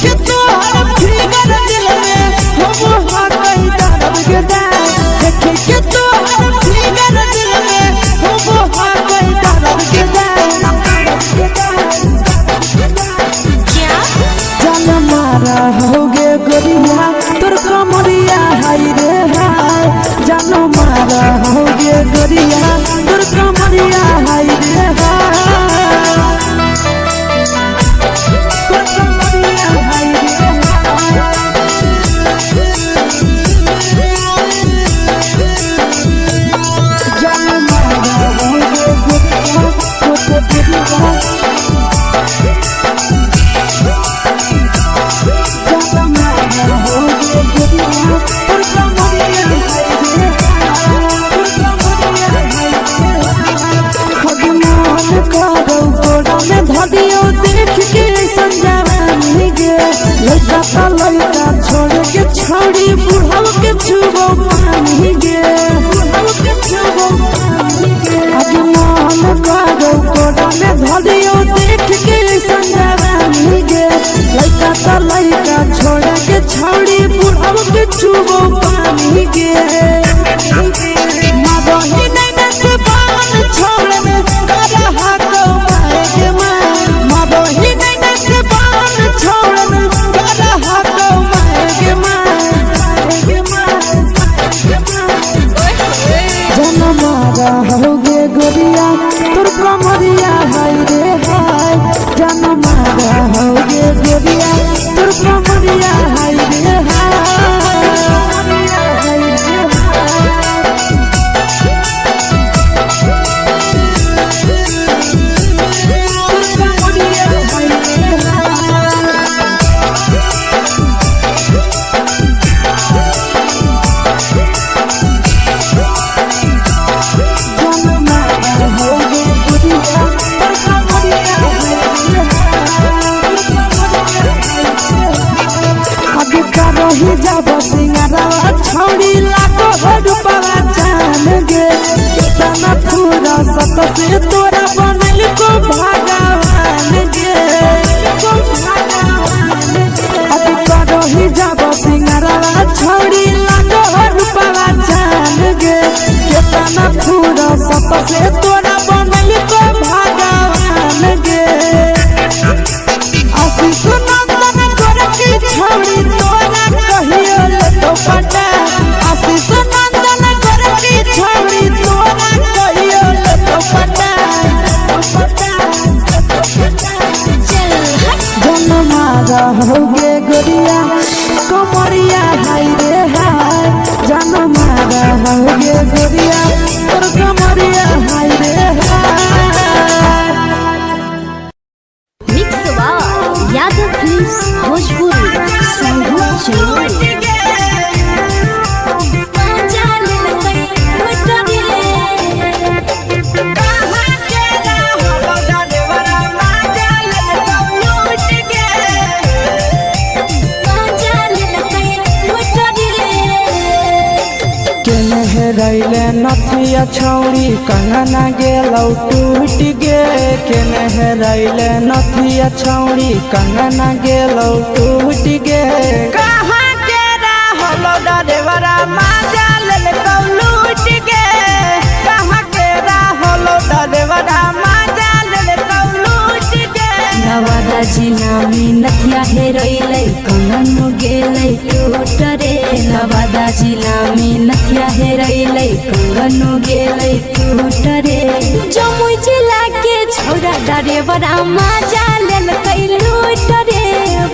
के तो हर फिगर दिल में हो हाँ कहीं दर्द के दाग देखे के तो हर फिगर दिल में हो हाँ कहीं दर्द के दाग जान मारा होगे गोरिया तोर कमरिया हाय रे हाय जान मारा होगे गोरिया तोर कमरिया हाय रे हाय तोर कमरिया हाय रे जान मारा होगे गोरिया तोर कमरिया देख के संजानी गे लड़का लड़का छोड़ के छोड़ी बुढ़ाव के छुबो पानी गे बुढ़ाव के छुबो पानी गे आज मन कागो कोड़ा में धरियो देख के संजानी गे लड़का लड़का छोड़ के छोड़ी बुढ़ाव के छुबो पानी गे मादोही नहीं नसे पान छोड़ में करा हाथों मारे के मादोही नहीं नसे पान छोड़ में करा हाथों मारे के जन मारा होगे गोरिया तोर कमरिया हाय रे हाय जन मारा होगे गोरिया तोर कमरिया हाय रे हाय रही जब सिंगारा छोड़ी लाखों रुपया जान गे कितना पूरा सत से तोरा बनल को भगवान गे अब रही जब सिंगारा छोड़ी लाखों रुपया जान गे कितना पूरा सत से तोरा बनल को भगवान गे आशीष नंदन गोरखी छोड़ी तोरा कहियो तो पटा आशीष नंदन गोरखी छोड़ी तोरा कहियो तो पटा जन मारा होगे गोरिया कमरिया हाय रे हाय जन मारा होगे गोरिया तोर कमरिया हाय रे हाय मिक्स वाह यादव फिल्म्स भोजपुरी संगीत चलो रैले नथिया छौड़ी कंगना गेलौ टूट गे केने हेरैले नथिया छौड़ी कंगना गेलौ टूट गे कहाँ के रहलो डरेवरा माजा लेलकौ लूट गे कहाँ के रहलो डरेवरा माजा लेलकौ लूट गे नवादा जिला में नथिया हेरैले कंगन गेलै टूट रे नवादा जिला में नथिया हेरैले कंगन गेलै टूट रे जमुई जिला के छौड़ा डरेवरा माजा लेलकै लूट रे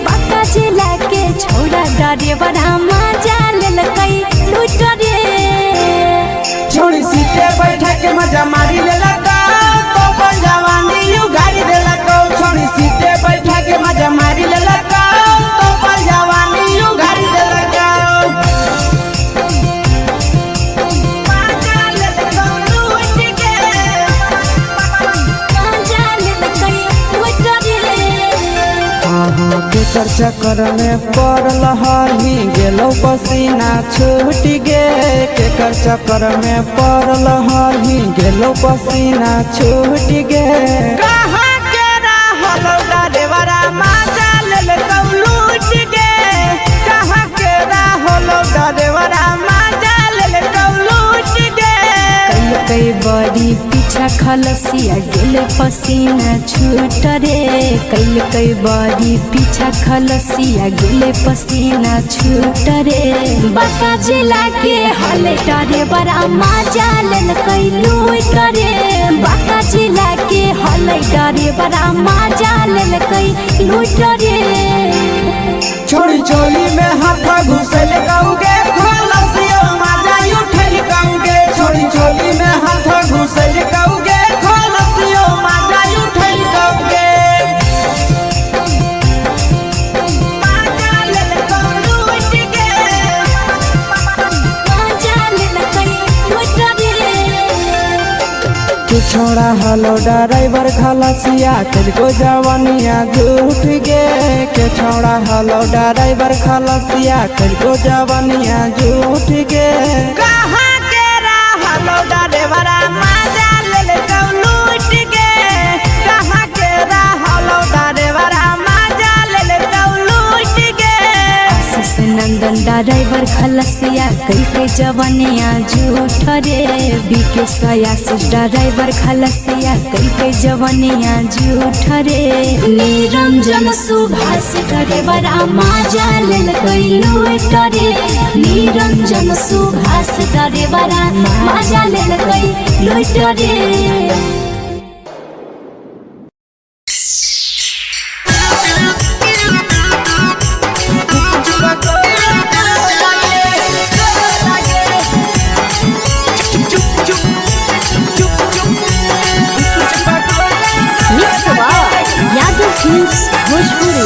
बांका जिला के छौड़ा डरेवरा माजा लेलकै लूट रे छोड़ी सीटे बैठा के मजा मारी लेलकौ तो जवानी यू गाड़ी देलकौ छोड़ी सीटे बैठा के मजा मारी लेलकौ तो जवानी यू गाड़ी देलकौ केकर चक्कर में पड़ल हही गेलौ पसीना छूट गे केकर चक्कर में पड़ल हही गेलौ पसीना छूट गे कहाँ के रहलो डरेवरा माजा लेलकौ लूट पीछा खलसिया गेले पसीना छूट रे कैल कई बारी पीछा खलसिया गेले पसीना छूट रे बाका जिला के हले टरे बड़ा मजा लेल कई लूट रे बाका जिला के हले टरे बड़ा मजा लेल कई लूट रे छोड़ी चोली में हाथ घुसल गाऊंगे खलसिया मजा उठल गाऊंगे छोड़ी चोली में हाथ घुसल गाऊंगे खलसिया मजा उठल गाऊंगे मजा लेल लूट के मजा लेल कई लूट रे तू छोड़ा हलो ड्राइवर खलसिया तेरे जवानिया झूठ गे के छोड़ा हलो ड्राइवर खलसिया तेरे जवानिया झूठ गे कहाँ के हलो ड्राइवर मजा ले लूट गे कहाँ के हलो ड्राइवर मजा ले लूट गे आशीष नंदन ड्राइवर खलसिया कई के जवानिया झूठ रे बीके आशीष ड्राइवर खलसिया कई के जवानिया झूठ रे निरंजन सुभाष ड्राइवर मजा लेल कई लूट रे निरंजन सुभाष ड्राइवर मजा लेल कई लूट रे भोजपुरी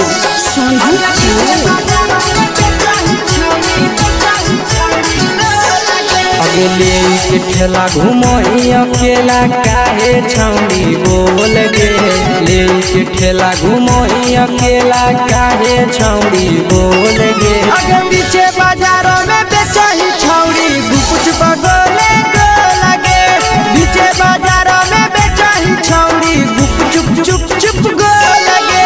अगले के ठेला घुमोई अकेला काहे छौड़ी बोल गे ले के ठेला घुमोई अकेला काहे छौड़ी बोल गे अगे पीछे बाजारों में बेचही छौड़ी कुछ बगले गो लगे पीछे बाजारों में बेचही छौड़ी चुप चुप चुप गो लगे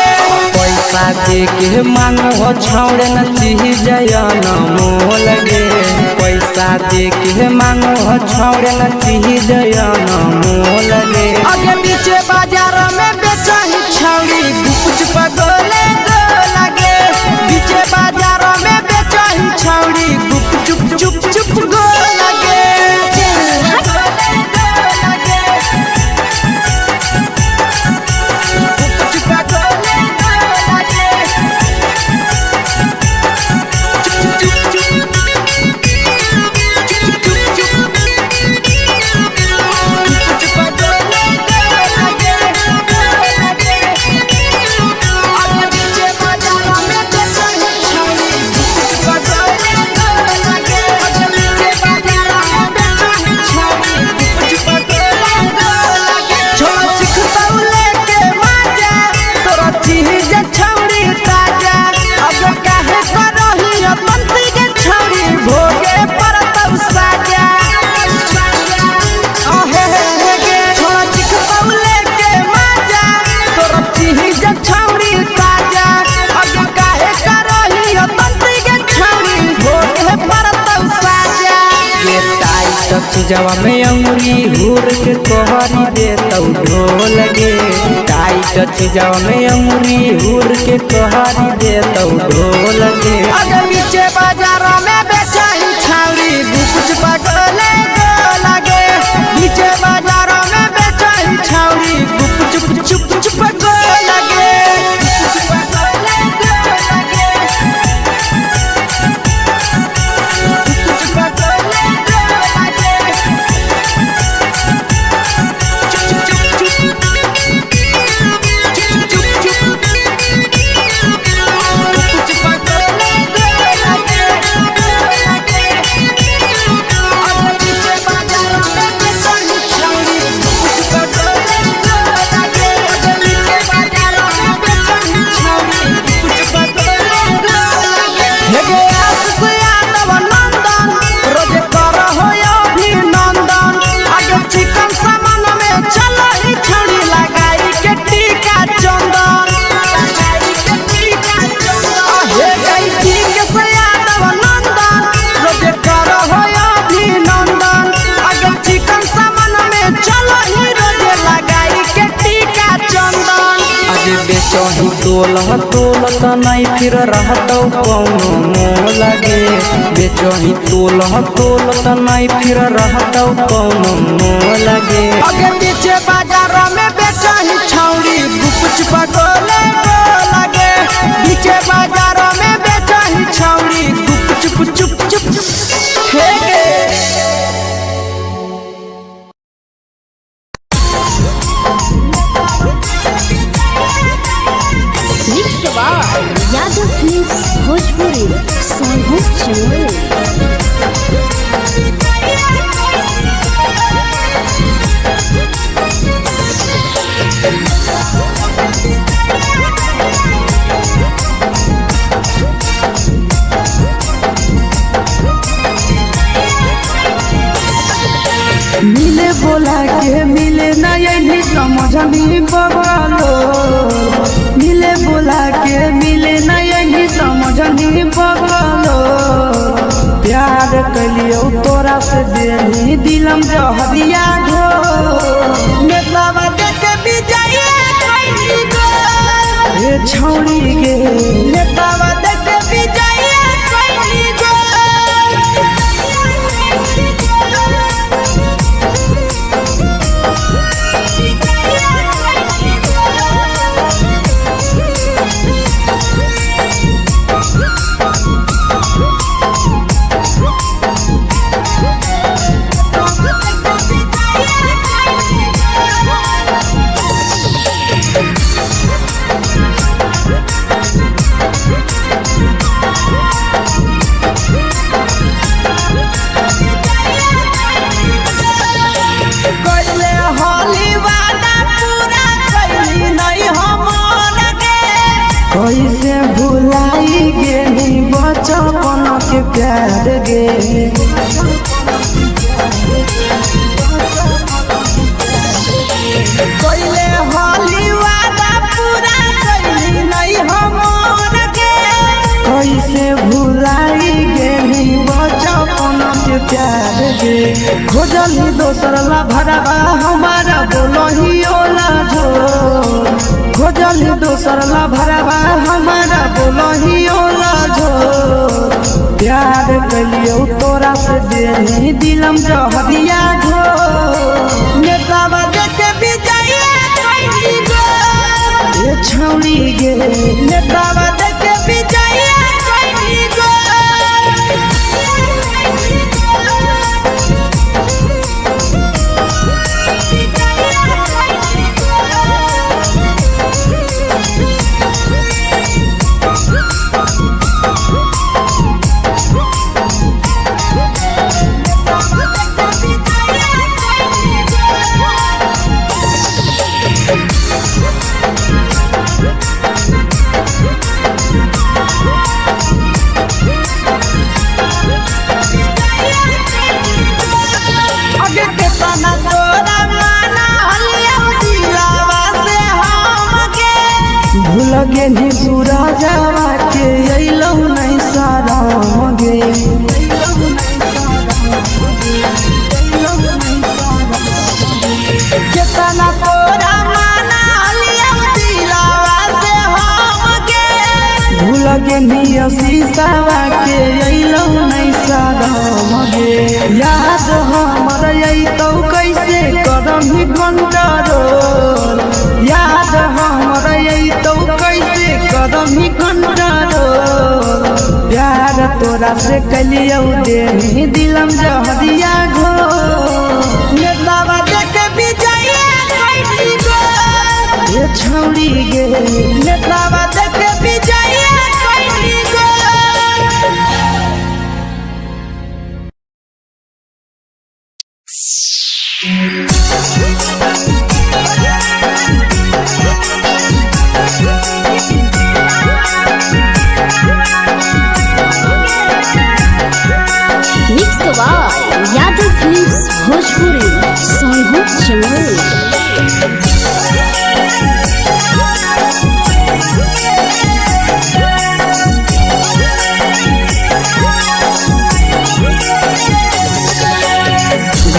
पैसा दे के मांगो छौड़ न चीज न मोल गे पैसा दे के मांगो छौड़ न चीज न मोल गे अगे पीछे बाजार में बेचही छौड़ी कुछ पगले गो लगे पीछे बाजार में बेचही छौड़ी चुप चुप चुप गो लगे जवा में अंगुरी हुर के कोहरी दे तौ ढोल गे टाइट जवा में अंगुरी हुर के कोहरी दे तौ ढोल गे अगर पीछे बाजार में बेचही छौड़ी कुछ पगले गो लगे पीछे बाजार में बेचही छौड़ी चुप चुप चुप गो लगे बेचही तोलत नहीं फिर रहतौ कौनो मोह लगे। बेचही तोलत नहीं फिर रहतौ कौनो मोह लगे। आगे पीछे बाजार में बेचही छौड़ी गुपचुप गोले लगे। पीछे बाजार में बेचही छौड़ी गुपचुप चुप चुप हे गे। यादव फिल्म्स भोजपुरी संगीत चैनल। मिले बोला के मिले नहीं समझनी बगलो। मिले बोला के मिले नहीं समझनी बगलो। प्यार कलियो तोरा से देनी दिलम जहरिया घो। नेतावा देखे बिजाइए कोई गो ए छौड़ी गे। नेतावा देखे बिजाइए कोई गो। कैसे भुलाई गेली बचपन के प्यार गे। कैले होली वादा पूरा कैली नहीं हमर गे। कैसे भुलाई गेली बचपन के प्यार गे। खोजली दोसर ला भरवा हमारा बोलही ओला झो। खोजली दोसर ला भरवा हमारा बोलही ओला झो। प्यार कलियो तोरा से देनी दिलम जहरिया घो। नेतावा देखे बिजाइए कोई गो ए छौड़ी गे। नेतावा देखे बिजाइए कोई गो। लगे नी सूरजवा के अइलौ नहीं साराम गे। केतना तोरा माना लिया दिलावा से हम गे। भूल गे नी शीशावा के अइलौ नहीं साराम गे। याद हमर अइतौ कैसे करम कंट्रोल। याद हमर अइतौ कैसे करम कंट्रोल। प्यार तोरा से कलियो देनी दिलम जहरिया घो। नेतावा देखे बिजाइए कोई गो ए छौड़ी गे। नेतावा देखे बिजाइए कोई गो। यादव फिल्म्स भोजपुरी संगीत चैनल।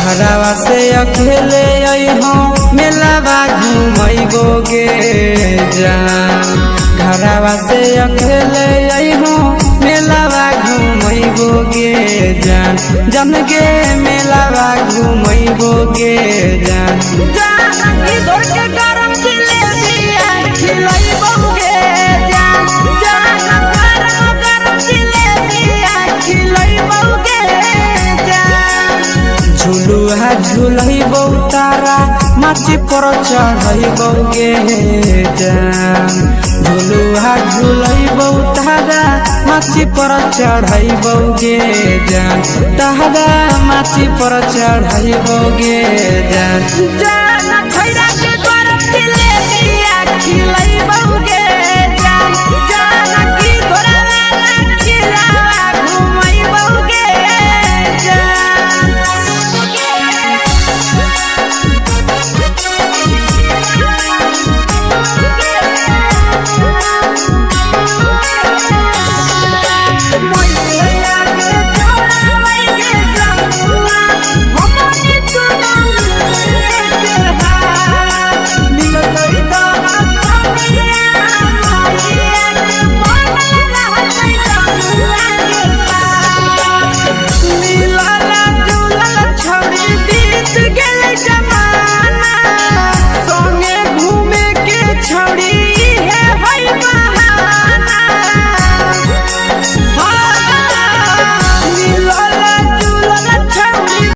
घरवा से अकेले अइहो मेलावा घूमैबोगे जान घरवा से अकेले अइहो मेलावा घूमैबोगे जान जन गे मेलावा घूमैबोगे जान इधर के गरम जिलेबिया खिलैबोगे जान गरम जिलेबिया खिलैबोगे जान झुलुहा झुलैबौ तारा माची पर चढ़ैबोगे जान झुलुहा झुलैबौ तारा माची पर चढ़ैबोगे जान तारा माची पर चढ़ैबोगे जान खैरा के गरम जिलेबिया खिलैबोगे